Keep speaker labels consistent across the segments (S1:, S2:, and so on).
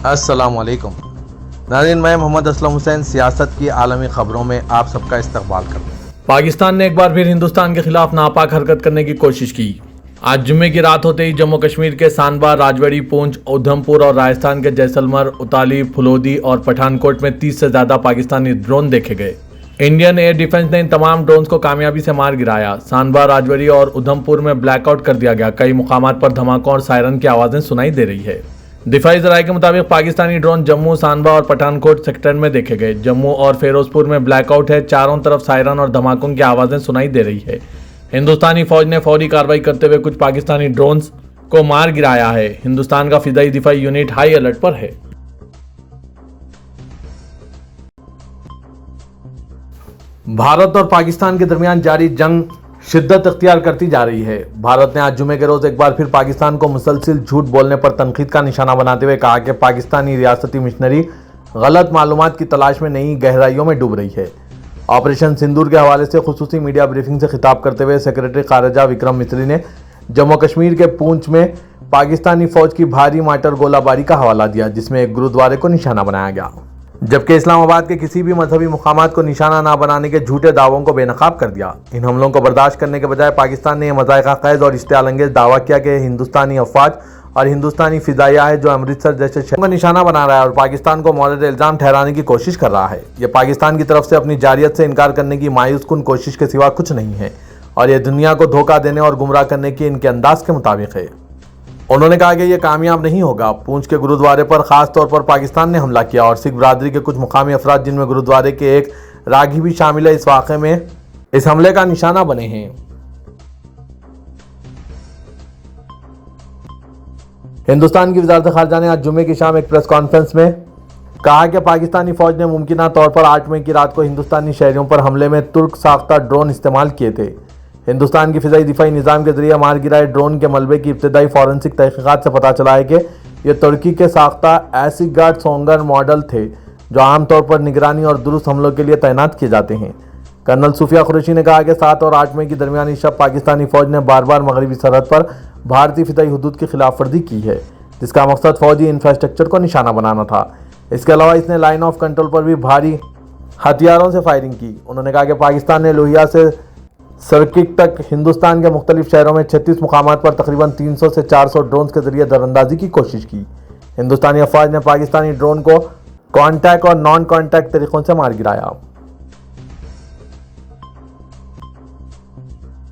S1: السلام علیکم ناظرین، میں محمد اسلم حسین سیاست کی عالمی خبروں میں آپ سب کا استقبال کرتا ہوں۔
S2: پاکستان نے ایک بار پھر ہندوستان کے خلاف ناپاک حرکت کرنے کی کوشش کی۔ آج جمعے کی رات ہوتے ہی جموں کشمیر کے سانبا، راجوری، پونچھ، ادھم پور اور راجستھان کے جیسلمر، اتالی، پھلودی اور پٹھان کوٹ میں 30 سے زیادہ پاکستانی ڈرون دیکھے گئے۔ انڈین ایئر ڈیفنس نے ان تمام ڈرونز کو کامیابی سے مار گرایا۔ سانبا، راجوری اور ادھم پور میں بلیک آؤٹ کر دیا گیا۔ کئی مقامات پر دھماکوں اور سائرن کی آوازیں سنائی دے رہی ہے۔ دفاعی ذرائع کے مطابق پاکستانی ڈرون جموں، سانبا اور پٹھان کوٹ سیکٹر میں دیکھے گئے۔ جموں اور فیروز پور میں بلیک آؤٹ ہے، چاروں طرف سائرن اور دھماکوں کی آوازیں سنائی دے رہی ہے۔ ہندوستانی فوج نے فوری کارروائی کرتے ہوئے کچھ پاکستانی ڈرونز کو مار گرایا ہے۔ ہندوستان کا فضائی دفاعی یونٹ ہائی الرٹ پر ہے۔ بھارت اور پاکستان کے درمیان جاری جنگ شدت اختیار کرتی جا رہی ہے۔ بھارت نے آج جمعے کے روز ایک بار پھر پاکستان کو مسلسل جھوٹ بولنے پر تنقید کا نشانہ بناتے ہوئے کہا کہ پاکستانی ریاستی مشنری غلط معلومات کی تلاش میں نئی گہرائیوں میں ڈوب رہی ہے۔ آپریشن سندور کے حوالے سے خصوصی میڈیا بریفنگ سے خطاب کرتے ہوئے سیکرٹری خارجہ وکرم مسری نے جموں کشمیر کے پونچھ میں پاکستانی فوج کی بھاری مارٹر گولہ باری کا حوالہ دیا، جس میں ایک گرودوارے کو نشانہ بنایا گیا، جبکہ اسلام آباد کے کسی بھی مذہبی مقامات کو نشانہ نہ بنانے کے جھوٹے دعووں کو بے نقاب کر دیا۔ ان حملوں کو برداشت کرنے کے بجائے پاکستان نے یہ مضائقہ خیز اور اشتعال انگیز دعویٰ کیا کہ ہندوستانی افواج اور ہندوستانی فضائیہ ہے جو امرتسر جیسے شہر کا نشانہ بنا رہا ہے اور پاکستان کو مورد الزام ٹھہرانے کی کوشش کر رہا ہے۔ یہ پاکستان کی طرف سے اپنی جارحیت سے انکار کرنے کی مایوس کن کوشش کے سوا کچھ نہیں ہے اور یہ دنیا کو دھوکہ دینے اور گمراہ کرنے کے ان کے انداز کے مطابق ہے۔ انہوں نے کہا کہ یہ کامیاب نہیں ہوگا۔ پونچھ کے گرودوارے پر خاص طور پر پاکستان نے حملہ کیا اور سکھ برادری کے کچھ مقامی افراد، جن میں گرودوارے کے ایک راگی بھی شامل ہے، اس واقعے میں اس حملے کا نشانہ بنے ہیں۔ ہندوستان کی وزارت خارجہ نے آج جمعے کی شام ایک پریس کانفرنس میں کہا کہ پاکستانی فوج نے ممکنہ طور پر 8 مئی کی رات کو ہندوستانی شہریوں پر حملے میں ترک ساختہ ڈرون استعمال کیے تھے۔ ہندوستان کی فضائی دفاعی نظام کے ذریعے مار گرائے ڈرون کے ملبے کی ابتدائی فورنسک تحقیقات سے پتہ چلا ہے کہ یہ ترکی کے ساختہ ایسیگارڈ سونگر ماڈل تھے، جو عام طور پر نگرانی اور درست حملوں کے لیے تعینات کیے جاتے ہیں۔ کرنل صوفیہ قریشی نے کہا کہ 7 اور 8 مئی کی درمیانی شب پاکستانی فوج نے بار بار مغربی سرحد پر بھارتی فضائی حدود کی خلاف ورزی کی ہے، جس کا مقصد فوجی انفراسٹرکچر کو نشانہ بنانا تھا۔ اس کے علاوہ اس نے لائن آف کنٹرول پر بھی بھاری ہتھیاروں سے فائرنگ کی۔ انہوں نے کہا کہ پاکستان نے لوہیا سے سرکک تک ہندوستان کے مختلف شہروں میں 36 مقامات پر تقریباً 300 سے 400 ڈرونز کے ذریعے دراندازی کی کوشش کی۔ ہندوستانی افواج نے پاکستانی ڈرون کو کانٹیکٹ اور نان کانٹیکٹ طریقوں سے مار گرایا۔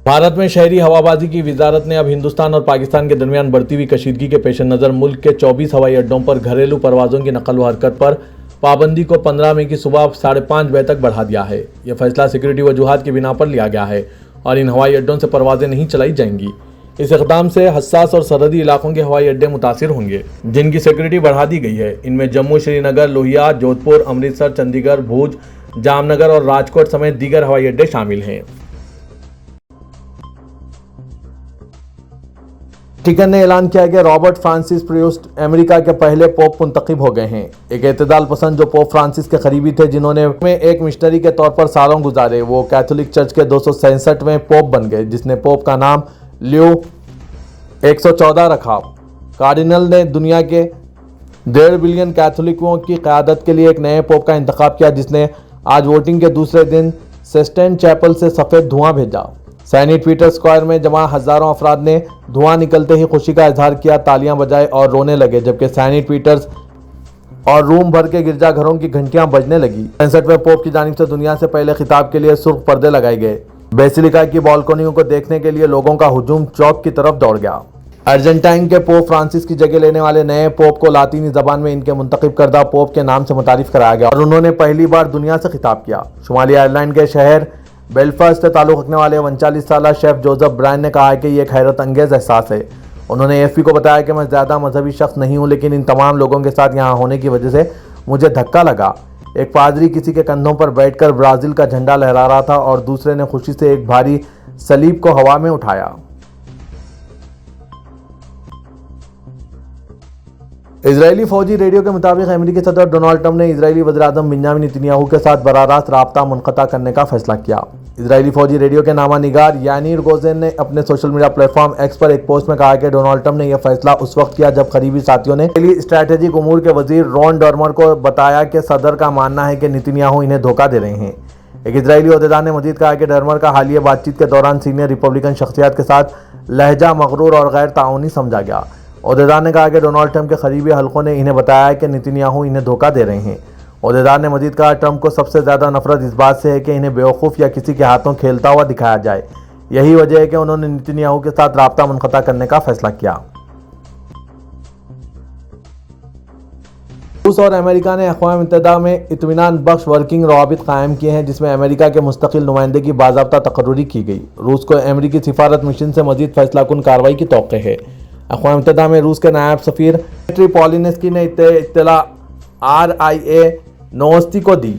S2: بھارت میں شہری ہوابازی کی وزارت نے اب ہندوستان اور پاکستان کے درمیان بڑھتی ہوئی کشیدگی کے پیش نظر ملک کے 24 ہوائی اڈوں پر گھریلو پروازوں کی نقل و حرکت پر پابندی کو 15 مئی کی صبح 5:30 بجے تک بڑھا دیا ہے۔ یہ فیصلہ سیکورٹی وجوہات کی بنا پر لیا گیا ہے اور ان ہوائی اڈوں سے پروازیں نہیں چلائی جائیں گی۔ اس اقدام سے حساس اور سرحدی علاقوں کے ہوائی اڈے متاثر ہوں گے، جن کی سیکورٹی بڑھا دی گئی ہے۔ ان میں جموں، شری نگر، لوہیا، جودھپور، امرتسر، چنڈی گڑھ، بھوج، جام نگر اور راجکوٹ سمیت دیگر ہوائی اڈے شامل ہیں۔ ویٹیکن نے اعلان کیا کہ رابرٹ فرانسس پریوسٹ امریکہ کے پہلے پوپ منتخب ہو گئے ہیں۔ ایک اعتدال پسند جو پوپ فرانسس کے قریبی تھے، جنہوں نے میں ایک مشنری کے طور پر سالوں گزارے، وہ کیتھولک چرچ کے 266ویں پوپ بن گئے، جس نے پوپ کا نام لیو 114 رکھا۔ کارڈینل نے دنیا کے 1.5 بلین کیتھولکوں کی قیادت کے لیے ایک نئے پوپ کا انتخاب کیا، جس نے آج ووٹنگ کے دوسرے دن سسٹین چیپل سے سفید دھواں بھیجا۔ سینٹ پیٹر اسکوائر میں جمع ہزاروں افراد نے دھواں نکلتے ہی خوشی کا اظہار کیا، تالیاں بجائے اور رونے لگے، جبکہ سینٹ پیٹرز اور روم بھر کے گرجا گھروں کی گھنٹیاں بجنے لگی۔ 65ویں پوپ کی جانب سے دنیا سے پہلے خطاب کے لیے سرخ پردے لگائے گئے۔ بیسیلیکا کی بالکنیوں کو دیکھنے کے لیے لوگوں کا ہجوم چوک کی طرف دوڑ گیا۔ ارجنٹائن کے پوپ فرانسس کی جگہ لینے والے نئے پوپ کو لاطینی زبان میں ان کے منتخب کردہ پوپ کے نام سے متعارف کرایا گیا اور انہوں نے پہلی بار دنیا سے خطاب کیا۔ شمالی آئرلینڈ کے شہر بیلفاسٹ سے تعلق رکھنے والے 39 سالہ شیف جوزف برائن نے کہا کہ یہ ایک حیرت انگیز احساس ہے۔ انہوں نے AFP کو بتایا کہ میں زیادہ مذہبی شخص نہیں ہوں، لیکن ان تمام لوگوں کے ساتھ یہاں ہونے کی وجہ سے مجھے دھکا لگا۔ ایک پادری کسی کے کندھوں پر بیٹھ کر برازیل کا جھنڈا لہرا رہا تھا اور دوسرے نے خوشی سے ایک بھاری صلیب کو ہوا میں اٹھایا۔ اسرائیلی فوجی ریڈیو کے مطابق امریکی صدر ڈونلڈ ٹرمپ نے اسرائیلی وزیر اعظم بنیامین نتنیاہو کے ساتھ براہ راست رابطہ منقطع کرنے کا فیصلہ کیا۔ اسرائیلی فوجی ریڈیو کے نامہ نگار یانیر گوزین نے اپنے سوشل میڈیا پلیٹ فارم ایکس پر ایک پوسٹ میں کہا کہ ڈونالڈ ٹرمپ نے یہ فیصلہ اس وقت کیا جب قریبی ساتھیوں نے اسٹریٹجک امور کے وزیر رون ڈرمر کو بتایا کہ صدر کا ماننا ہے کہ نتنیاہو انہیں دھوکہ دے رہے ہیں۔ ایک اسرائیلی عہدیدار نے مزید کہا کہ ڈرمر کا حالیہ بات چیت کے دوران سینئر ریپبلکن شخصیات کے ساتھ لہجہ مغرور اور غیر تعاونی سمجھا گیا۔ عہدیدار نے کہا کہ ڈونالڈ ٹرمپ کے قریبی حلقوں نے انہیں بتایا ہے کہ نتنیاہو انہیں دھوکہ دے رہے ہیں۔ عہدیدار نے مزید کہا ٹرمپ کو سب سے زیادہ نفرت اس بات سے ہے کہ انہیں بیوقوف یا کسی کے ہاتھوں کھیلتا ہوا دکھایا جائے۔ یہی وجہ ہے کہ انہوں نے نتنیاہو کے ساتھ رابطہ منقطع کرنے کا فیصلہ کیا۔ روس اور امریکہ نے اقوام متحدہ میں اطمینان بخش ورکنگ روابط قائم کیے ہیں جس میں امریکہ کے مستقل نمائندے کی باضابطہ تقرری کی گئی۔ روس کو امریکی سفارت مشن سے مزید فیصلہ کن کارروائی کی توقع ہے۔ اقوام متحدہ میں روس کے نائب سفیر ڈمیٹری پولینسکی نے اطلاع RIA نوستی کو دی۔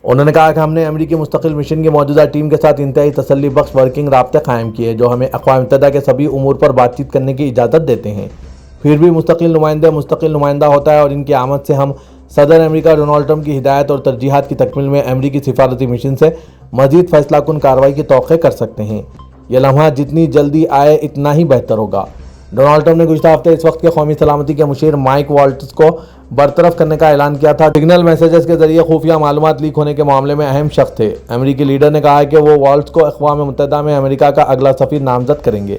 S2: انہوں نے کہا کہ ہم نے امریکی مستقل مشن کی موجودہ ٹیم کے ساتھ انتہائی تسلی بخش ورکنگ رابطے قائم کیے جو ہمیں اقوام متحدہ کے سبھی امور پر بات چیت کرنے کی اجازت دیتے ہیں۔ پھر بھی مستقل نمائندہ ہوتا ہے اور ان کی آمد سے ہم صدر امریکہ ڈونالڈ ٹرمپ کی ہدایت اور ترجیحات کی تکمیل میں امریکی سفارتی مشن سے مزید فیصلہ کن کارروائی کی توقع کر سکتے ہیں۔ یہ لمحہ جتنی جلدی آئے اتنا ہی بہتر ہوگا۔ ڈونالڈ ٹرمپ نے گزشتہ ہفتے اس وقت کے قومی سلامتی کے مشیر مائک والٹز کو برطرف کرنے کا اعلان کیا تھا۔ سگنل میسیجز کے ذریعے خفیہ معلومات لیک ہونے کے معاملے میں اہم شخص تھے۔ امریکی لیڈر نے کہا کہ وہ والٹز کو اقوام متحدہ میں امریکہ کا اگلا سفیر نامزد کریں گے۔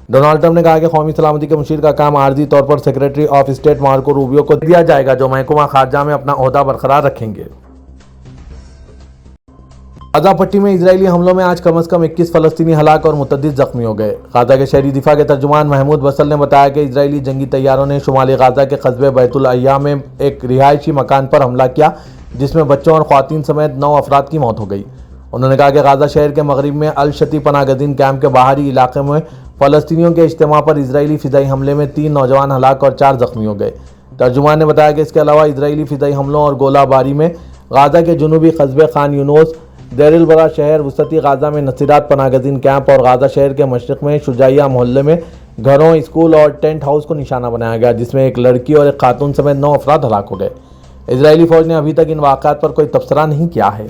S2: ڈونالڈ ٹرمپ نے کہا کہ قومی سلامتی کے مشیر کا کام عارضی طور پر secretary of state Marco Rubio کو دیا جائے گا جو محکمہ خارجہ میں اپنا عہدہ برقرار رکھیں گے۔ غزہ پٹی میں اسرائیلی حملوں میں آج کم از کم 21 فلسطینی ہلاک اور متعدد زخمی ہو گئے۔ غزہ کے شہری دفاع کے ترجمان محمود بسل نے بتایا کہ اسرائیلی جنگی طیاروں نے شمالی غزہ کے قصبے بیت العیا میں ایک رہائشی مکان پر حملہ کیا جس میں بچوں اور خواتین سمیت 9 افراد کی موت ہو گئی۔ انہوں نے کہا کہ غزہ شہر کے مغرب میں الشتی پناہ گزین کیمپ کے باہری علاقے میں فلسطینیوں کے اجتماع پر اسرائیلی فضائی حملے میں 3 نوجوان ہلاک اور 4 زخمی ہو گئے۔ ترجمان نے بتایا کہ اس کے علاوہ اسرائیلی فضائی حملوں اور گولہ باری میں غزہ کے جنوبی قصبے خان یونس، دیر البلح شہر، وسطی غزہ میں نصیرات پناہ گزین کیمپ اور غزہ شہر کے مشرق میں شجاعیہ محلے میں گھروں، اسکول اور ٹینٹ ہاؤس کو نشانہ بنایا گیا جس میں ایک لڑکی اور ایک خاتون سمیت 9 افراد ہلاک ہو گئے۔ اسرائیلی فوج نے ابھی تک ان واقعات پر کوئی تبصرہ نہیں کیا ہے۔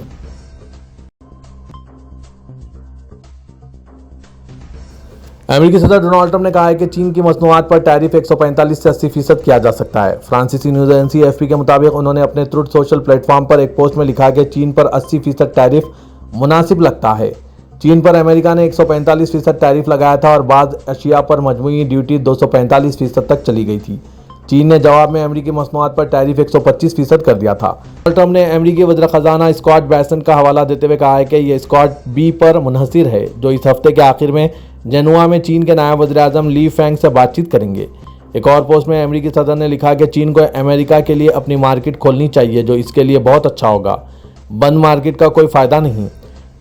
S2: امریکی صدر ڈونالڈ ٹرمپ نے کہا ہے کہ چین کی مصنوعات پر ٹیرف 145 سے 80% کیا جا سکتا ہے۔ فرانسیسی نیوز ایجنسی AFP کے مطابق انہوں نے اپنے ٹروتھ سوشل پلیٹ فارم پر ایک پوسٹ میں لکھا کہ چین پر 80% ٹیرف مناسب لگتا ہے۔ چین پر امریکہ نے 145% ٹیرف لگایا تھا اور بعض اشیاء پر مجموعی ڈیوٹی 245% تک چلی گئی تھی۔ چین نے جواب میں امریکی مصنوعات پر ٹیرف 125% کر دیا تھا۔ ڈونالڈ ٹرمپ نے امریکی وزیر خزانہ اسکاٹ بیسنٹ کا حوالہ دیتے ہوئے کہا ہے کہ یہ اسکاٹ بی پر منحصر ہے جو اس ہفتے کے آخر میں جنوا میں چین کے نائب وزیر اعظم لی فینگ سے بات چیت کریں گے۔ ایک اور پوسٹ میں امریکی صدر نے لکھا کہ چین کو امریکہ کے لیے اپنی مارکیٹ کھولنی چاہیے جو اس کے لیے بہت اچھا ہوگا۔ بند مارکیٹ کا کوئی فائدہ نہیں۔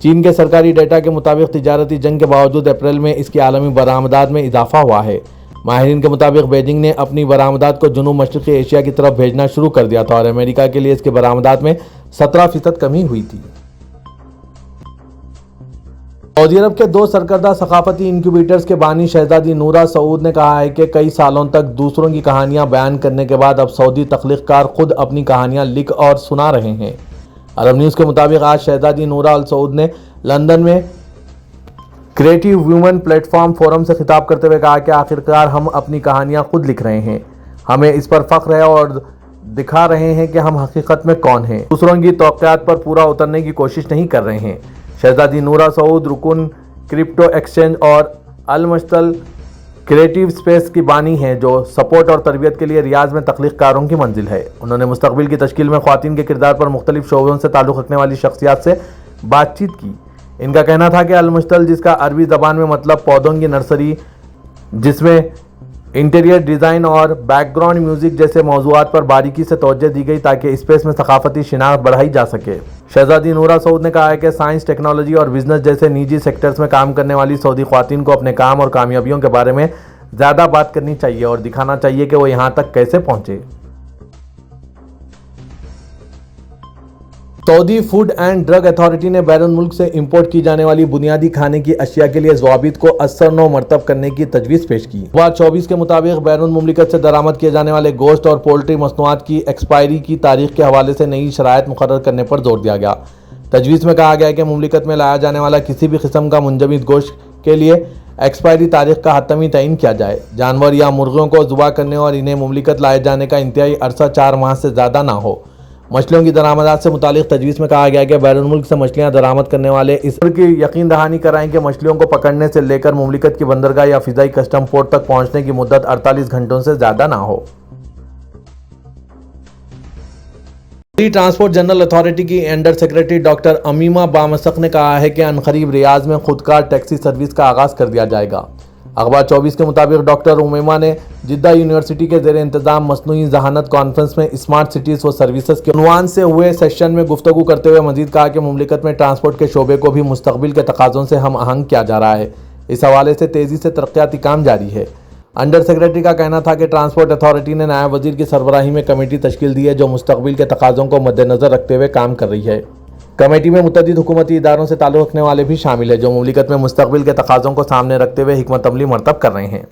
S2: چین کے سرکاری ڈیٹا کے مطابق تجارتی جنگ کے باوجود اپریل میں اس کی عالمی برآمدات میں اضافہ ہوا ہے۔ ماہرین کے مطابق بیجنگ نے اپنی برآمدات کو جنوب مشرقی ایشیا کی طرف بھیجنا شروع کر دیا تھا اور امریکہ کے لیے اس کی برآمدات میں 17% کمی ہوئی تھی۔ سعودی عرب کے 2 سرکردہ ثقافتی انکیوبیٹرز کے بانی شہزادی نورا سعود نے کہا ہے کہ کئی سالوں تک دوسروں کی کہانیاں بیان کرنے کے بعد اب سعودی تخلیق کار خود اپنی کہانیاں لکھ اور سنا رہے ہیں۔ عرب نیوز کے مطابق آج شہزادی نورا السعود نے لندن میں creative women plate form forum سے خطاب کرتے ہوئے کہا کہ آخرکار ہم اپنی کہانیاں خود لکھ رہے ہیں۔ ہمیں اس پر فخر ہے اور دکھا رہے ہیں کہ ہم حقیقت میں کون ہیں، دوسروں کی توقعات پر پورا اترنے کی کوشش نہیں کر رہے ہیں۔ شہزادی نورا سعود رکن کرپٹو ایکسچینج اور المشتل کریٹیو سپیس کی بانی ہیں جو سپورٹ اور تربیت کے لیے ریاض میں تخلیق کاروں کی منزل ہے۔ انہوں نے مستقبل کی تشکیل میں خواتین کے کردار پر مختلف شعبوں سے تعلق رکھنے والی شخصیات سے بات چیت کی۔ ان کا کہنا تھا کہ المشتل، جس کا عربی زبان میں مطلب پودوں کی نرسری، جس میں انٹیریئر ڈیزائن اور بیک گراؤنڈ میوزک جیسے موضوعات پر باریکی سے توجہ دی گئی تاکہ اسپیس میں ثقافتی شناخت بڑھائی جا سکے۔ شہزادی نورا سعود نے کہا ہے کہ سائنس، ٹیکنالوجی اور بزنس جیسے نجی سیکٹرز میں کام کرنے والی سعودی خواتین کو اپنے کام اور کامیابیوں کے بارے میں زیادہ بات کرنی چاہیے اور دکھانا چاہیے کہ وہ یہاں تک کیسے پہنچے۔ سعودی فوڈ اینڈ ڈرگ اتھارٹی نے بیرون ملک سے امپورٹ کی جانے والی بنیادی کھانے کی اشیاء کے لیے ضوابط کو اثر و مرتب کرنے کی تجویز پیش کی۔ اخبار 24 کے مطابق بیرون مملکت سے درآمد کیے جانے والے گوشت اور پولٹری مصنوعات کی ایکسپائری کی تاریخ کے حوالے سے نئی شرائط مقرر کرنے پر زور دیا گیا۔ تجویز میں کہا گیا ہے کہ مملکت میں لایا جانے والا کسی بھی قسم کا منجمد گوشت کے لیے ایکسپائری تاریخ کا حتمی تعین کیا جائے۔ جانور یا مرغیوں کو ذبح کرنے اور انہیں مملکت لائے جانے کا انتہائی عرصہ 4 ماہ سے زیادہ نہ ہو۔ مچھلیوں کی درآمدات سے متعلق تجویز میں کہا گیا ہے کہ بیرون ملک سے مچھلیاں درآمد کرنے والے اس پر کی یقین دہانی کرائیں کہ مچھلیوں کو پکڑنے سے لے کر مملکت کی بندرگاہ یا فضائی کسٹم پورٹ تک پہنچنے کی مدت 48 گھنٹوں سے زیادہ نہ ہو۔ ٹرانسپورٹ جنرل اتھارٹی کی انڈر سیکرٹری ڈاکٹر امیمہ بامسک نے کہا ہے کہ عنقریب ریاض میں خودکار ٹیکسی سروس کا آغاز کر دیا جائے گا۔ اخبار 24 کے مطابق ڈاکٹر امیمہ نے جدہ یونیورسٹی کے زیر انتظام مصنوعی ذہانت کانفرنس میں اسمارٹ سٹیز و سروسز کے عنوان سے ہوئے سیشن میں گفتگو کرتے ہوئے مزید کہا کہ مملکت میں ٹرانسپورٹ کے شعبے کو بھی مستقبل کے تقاضوں سے ہم آہنگ کیا جا رہا ہے۔ اس حوالے سے تیزی سے ترقیاتی کام جاری ہے۔ انڈر سیکرٹری کا کہنا تھا کہ ٹرانسپورٹ اتھارٹی نے نائب وزیر کی سربراہی میں کمیٹی تشکیل دی ہے جو مستقبل کے تقاضوں کو مد نظر رکھتے ہوئے کام کر رہی ہے۔ کمیٹی میں متعدد حکومتی اداروں سے تعلق رکھنے والے بھی شامل ہیں جو مملکت میں مستقبل کے تقاضوں کو سامنے رکھتے ہوئے حکمت عملی مرتب کر رہے ہیں۔